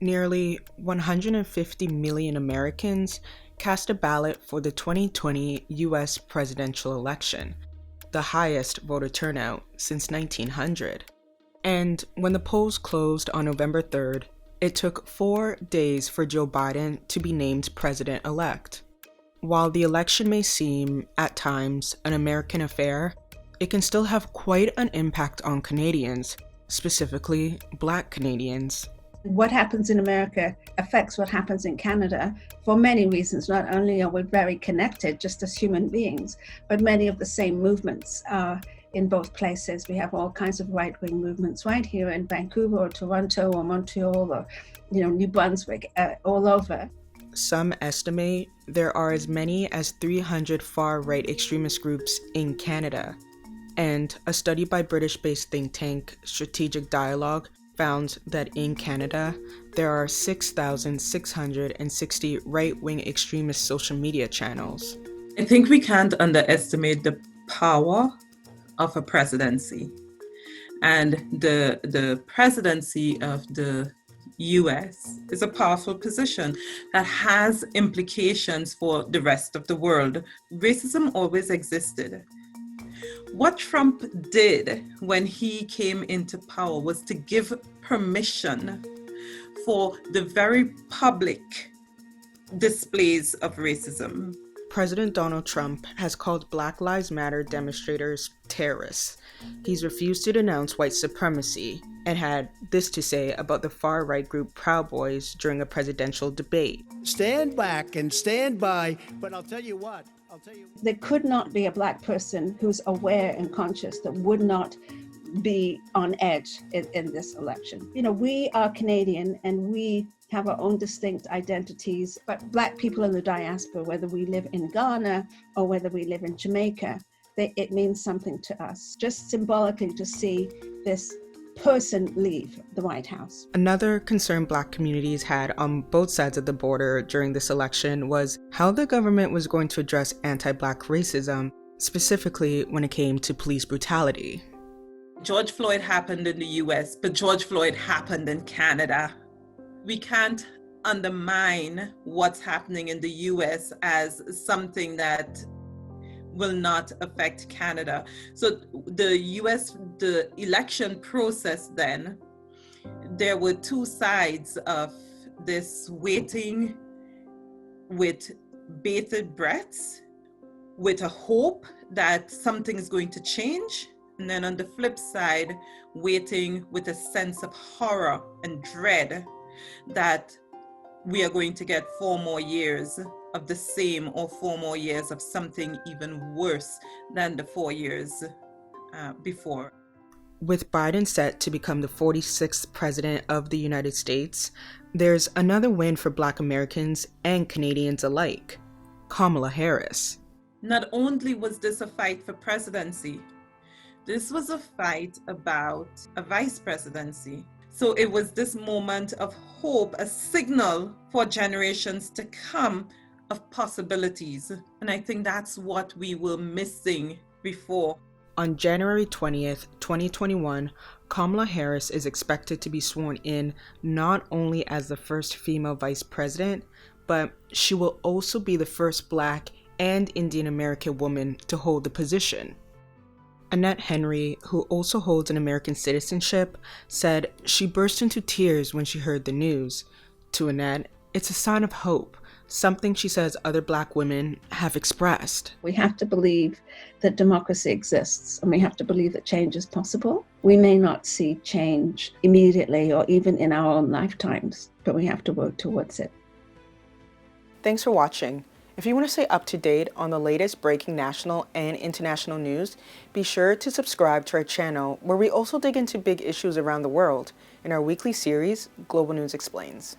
Nearly 150 million Americans cast a ballot for the 2020 US presidential election, the highest voter turnout since 1900. And when the polls closed on November 3rd, it took 4 days for Joe Biden to be named president-elect. While the election may seem, at times, an American affair, it can still have quite an impact on Canadians, specifically Black Canadians. What happens in America affects what happens in Canada for many reasons. Not only are we very connected just as human beings, but many of the same movements are in both places. We have all kinds of right-wing movements right here in Vancouver or Toronto or Montreal or New Brunswick, all over. Some estimate there are as many as 300 far-right extremist groups in Canada. And a study by British-based think tank Strategic Dialogue found that in Canada, there are 6,660 right-wing extremist social media channels. I think we can't underestimate the power of a presidency. And the presidency of the US is a powerful position that has implications for the rest of the world. Racism always existed. What Trump did when he came into power was to give permission for the very public displays of racism. President Donald Trump has called Black Lives Matter demonstrators terrorists. He's refused to denounce white supremacy and had this to say about the far-right group Proud Boys during a presidential debate. Stand back and stand by, but I'll tell you what. There could not be a Black person who's aware and conscious that would not be on edge in this election. We are Canadian and we have our own distinct identities, but Black people in the diaspora, whether we live in Ghana or whether we live in Jamaica, it means something to us. Just symbolically to see this person leave the White House. Another concern Black communities had on both sides of the border during this election was how the government was going to address anti-Black racism, specifically when it came to police brutality. George Floyd happened in the US, but George Floyd happened in Canada. We can't undermine what's happening in the US as something that will not affect Canada. So the election process then, there were two sides of this waiting with bated breaths, with a hope that something is going to change. And then on the flip side, waiting with a sense of horror and dread that we are going to get 4 more years of the same or 4 more years of something even worse than the 4 years before. With Biden set to become the 46th president of the United States, there's another win for Black Americans and Canadians alike, Kamala Harris. Not only was this a fight for presidency, this was a fight about a vice presidency. So it was this moment of hope, a signal for generations to come of possibilities. And I think that's what we were missing before. On January 20th, 2021, Kamala Harris is expected to be sworn in not only as the first female vice president, but she will also be the first Black and Indian American woman to hold the position. Annette Henry, who also holds an American citizenship, said she burst into tears when she heard the news. To Annette, it's a sign of hope, something she says other Black women have expressed. We have to believe that democracy exists, and we have to believe that change is possible. We may not see change immediately or even in our own lifetimes, but we have to work towards it. Thanks for watching. If you want to stay up to date on the latest breaking national and international news, be sure to subscribe to our channel, where we also dig into big issues around the world in our weekly series, Global News Explains.